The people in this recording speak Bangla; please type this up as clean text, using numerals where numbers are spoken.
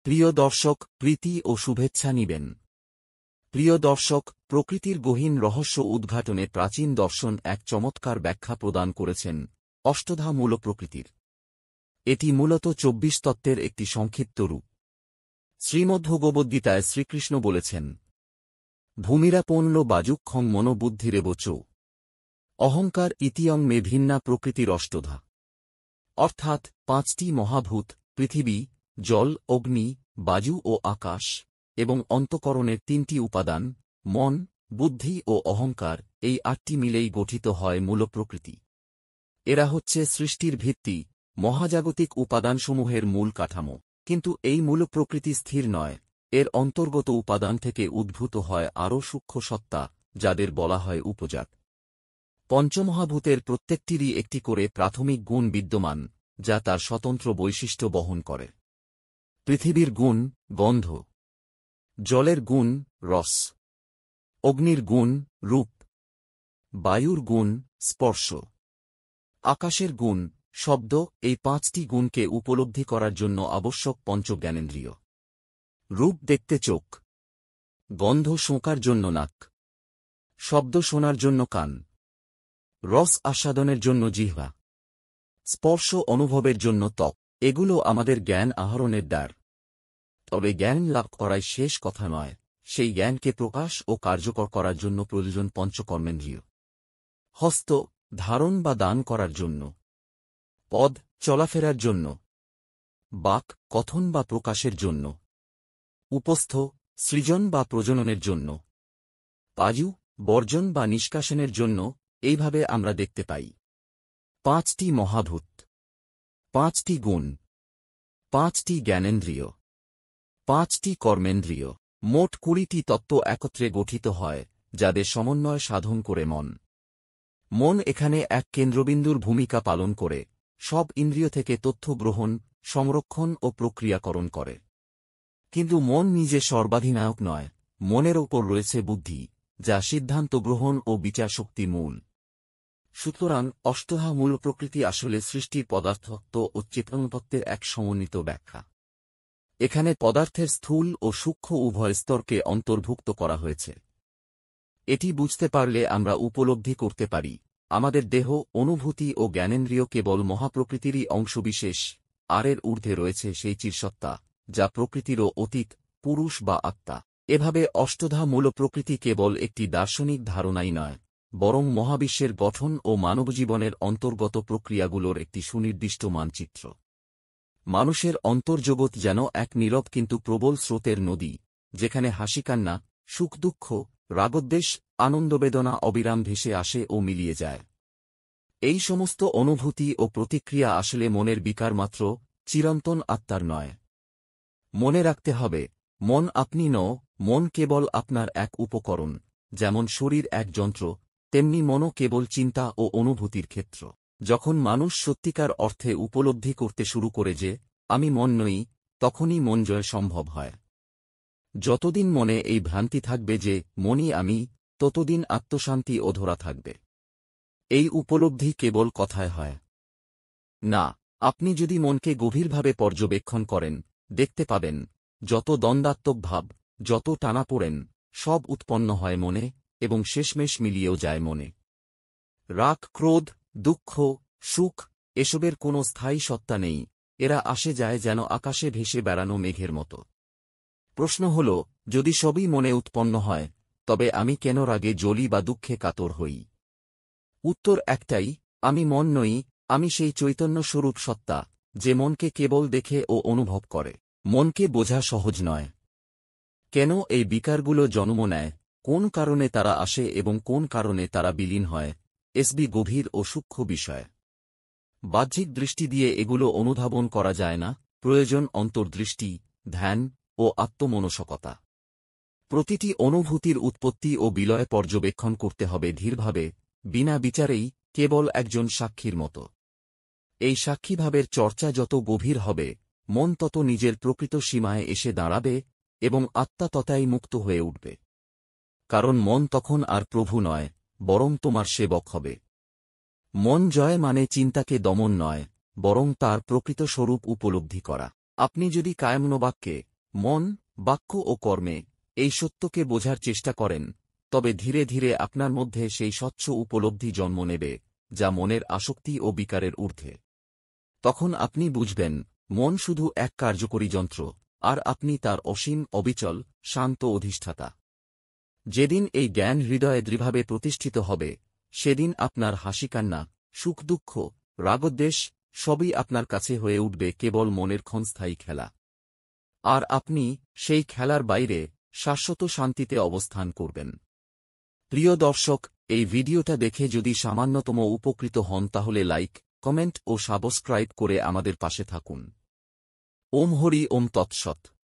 প্রিয় দর্শক, প্রীতি ও শুভেচ্ছা নিবেন। প্রিয় দর্শক, প্রকৃতির গহীন রহস্য উদ্ঘাটনে প্রাচীন দর্শন এক চমৎকার ব্যাখ্যা প্রদান করেছেন অষ্টধা মূল প্রকৃতির। এটি মূলত ২৪ তত্ত্বের একটি সংক্ষিপ্ত রূপ। শ্রীমদ্ভগবদ্গীতায় শ্রীকৃষ্ণ বলেছেন, ভূমিরাপন্ন বাজুক্ষং মনোবুদ্ধিরেবচ অহংকার ইতিয়ং মে ভিন্না প্রকৃতির অষ্টধা। অর্থাৎ ৫টি মহাভূত, পৃথিবী, জল, অগ্নি, বায়ু ও আকাশ, এবং অন্তঃকরণের ৩টি উপাদান, মন, বুদ্ধি ও অহংকার, এই ৮টি মিলেই গঠিত হয় মূল প্রকৃতি। এরা হচ্ছে সৃষ্টির ভিত্তি, মহাজাগতিক উপাদানসমূহের মূল কাঠামো। কিন্তু এই মূল প্রকৃতি স্থির নয়, এর অন্তর্গত উপাদান থেকে উদ্ভূত হয় আরও সূক্ষ্ম সত্তা, যাদের বলা হয় উপজাত। পঞ্চমহাভূতের প্রত্যেকটিরই একটি করে প্রাথমিক গুণ বিদ্যমান, যা তার স্বতন্ত্র বৈশিষ্ট্য বহন করে। পৃথিবীর গুণ গন্ধ, জলের গুণ রস, অগ্নির গুণ রূপ, বায়ুর গুণ স্পর্শ, আকাশের গুণ শব্দ। এই ৫টি গুণকে উপলব্ধি করার জন্য আবশ্যক পঞ্চজ্ঞানেন্দ্রিয়। রূপ দেখতে চোখ, গন্ধ শোঁকার জন্য নাক, শব্দ শোনার জন্য কান, রস আস্বাদনের জন্য জিহ্বা, স্পর্শ অনুভবের জন্য ত্বক। এগুলো আমাদের জ্ঞান আহরণের দ্বার। তবে জ্ঞান লাভ করাই শেষ কথা নয়, সেই জ্ঞানকে প্রকাশ ও কার্যকর করার জন্য প্রয়োজন পঞ্চকর্মেন্দ্রিয়। হস্ত ধারণ বা দান করার জন্য, পদ চলাফেরার জন্য, বাক কথন বা প্রকাশের জন্য, উপস্থ সৃজন বা প্রজননের জন্য, পায়ু বর্জন বা নিষ্কাশনের জন্য। এইভাবে আমরা দেখতে পাই ৫টি মহাভূত, ৫টি গুণ, ৫টি জ্ঞানেন্দ্রিয়, ৫টি কর্মেন্দ্রিয়, মোট ২০টি তত্ত্ব একত্রে গঠিত হয়, যাদের সমন্বয় সাধন করে মন। মন এখানে এক কেন্দ্রবিন্দুর ভূমিকা পালন করে, সব ইন্দ্রিয় থেকে তথ্য গ্রহণ, সংরক্ষণ ও প্রক্রিয়াকরণ করে। কিন্তু মন নিজে সর্বাধিনায়ক নয়, মনের ওপর রয়েছে বুদ্ধি, যা সিদ্ধান্ত গ্রহণ ও বিচারশক্তির মূল। সুতরাং অষ্টধা মূল প্রকৃতি আসলে সৃষ্টির পদার্থতত্ত্ব ও চেতনতত্ত্বের এক সমন্বিত ব্যাখ্যা। এখানে পদার্থের স্থূল ও সূক্ষ্ম উভয় স্তরকে অন্তর্ভুক্ত করা হয়েছে। এটি বুঝতে পারলে আমরা উপলব্ধি করতে পারি, আমাদের দেহ, অনুভূতি ও জ্ঞানেন্দ্রিয় কেবল মহাপ্রকৃতিরই অংশবিশেষ, আর এর ঊর্ধ্বে রয়েছে সেই চিরসত্তা, যা প্রকৃতিরও অতীত, পুরুষ বা আত্মা। এভাবে অষ্টধা মূল প্রকৃতি কেবল একটি দার্শনিক ধারণাই নয়, বরং মহাবিশ্বের গঠন ও মানবজীবনের অন্তর্গত প্রক্রিয়াগুলোর একটি সুনির্দিষ্ট মানচিত্র। মানুষের অন্তর্জগৎ যেন এক নীরব কিন্তু প্রবল স্রোতের নদী, যেখানে হাসিকান্না, সুখ দুঃখ, রাগদ্বেষ, আনন্দবেদনা অবিরাম ভেসে আসে ও মিলিয়ে যায়। এই সমস্ত অনুভূতি ও প্রতিক্রিয়া আসলে মনের বিকার মাত্র, চিরন্তন আত্মার নয়। মনে রাখতে হবে, মন আপনি নও, মন কেবল আপনার এক উপকরণ। যেমন শরীর এক যন্ত্র, তেমনি মনও কেবল চিন্তা ও অনুভূতির ক্ষেত্র। যখন মানুষ সত্যিকার অর্থে উপলব্ধি করতে শুরু করে যে আমি মন নই, তখনই মন জয় সম্ভব হয়। যতদিন মনে এই ভ্রান্তি থাকবে যে মনই আমি, ততদিন আত্মশান্তি অধরা থাকবে। এই উপলব্ধি কেবল কথায় হয় না, আপনি যদি মনকে গভীরভাবে পর্যবেক্ষণ করেন, দেখতে পাবেন যত দ্বন্দ্বাত্মক ভাব, যত টানাপোড়েন, সব উৎপন্ন হয় মনে, এবং শেষমেশ মিলিয়েও যায় মনে। রাগ, ক্রোধ, দুঃখ, সুখ, এসবের কোনো স্থায়ী সত্তা নেই, এরা আসে যায় যেন আকাশে ভেসে বেড়ানো মেঘের মতো। প্রশ্ন হল, যদি সবই মনে উৎপন্ন হয়, তবে আমি কেন রাগে জ্বলি বা দুঃখে কাতর হই? উত্তর একটাই, আমি মন নই, আমি সেই চৈতন্য স্বরূপ সত্তা, যে মনকে কেবল দেখে ও অনুভব করে। মনকে বোঝা সহজ নয়। কেন এই বিকারগুলো জন্ম নেয়, কোন কারণে তারা আসে এবং কোন কারণে তারা বিলীন হয়, গভীর ও সূক্ষ্ম বিষয়। বাহ্যিক দৃষ্টি দিয়ে এগুলো অনুধাবন করা যায় না, প্রয়োজন অন্তর্দৃষ্টি, ধ্যান ও আত্মমনস্কতা। প্রতিটি অনুভূতির উৎপত্তি ও বিলয় পর্যবেক্ষণ করতে হবে ধীরভাবে, বিনা বিচারেই, কেবল একজন সাক্ষীর মতো। এই সাক্ষীভাবের চর্চা যত গভীর হবে, মন তত নিজের প্রকৃত সীমায় এসে দাঁড়াবে এবং আত্মা ততাই মুক্ত হয়ে উঠবে। কারণ মন তখন আর প্রভু নয়, বরং তোমার সেবক হবে। মন জয় মানে চিন্তাকে দমন নয়, বরং তার প্রকৃত স্বরূপ উপলব্ধি করা। আপনি যদি কায়মনোবাক্যে মন, বাক্য ও কর্মে এই সত্যকে বোঝার চেষ্টা করেন, তবে ধীরে ধীরে আপনার মধ্যে সেই স্বচ্ছ উপলব্ধি জন্ম নেবে, যা মনের আসক্তি ও বিকারের ঊর্ধ্বে। তখন আপনি বুঝবেন, মন শুধু এক কার্যকরী যন্ত্র, আর আপনি তার অসীম, অবিচল, শান্ত অধিষ্ঠাতা। যেদিন এই জ্ঞান হৃদয়ে দৃঢ়ভাবে প্রতিষ্ঠিত হবে, সেদিন আপনার হাসি-কান্না, সুখ-দুঃখ, রাগদ্বেষ সবই আপনার কাছে হয়ে উঠবে কেবল মনের ক্ষণস্থায়ী খেলা। আর আপনি সেই খেলার বাইরে শাশ্বত শান্তিতে অবস্থান করবেন। প্রিয় দর্শক, এই ভিডিওটা দেখে যদি সামান্যতম উপকৃত হন তাহলে লাইক, কমেন্ট ও সাবস্ক্রাইব করে আমাদের পাশে থাকুন। ওম হরি ওম তৎসৎ।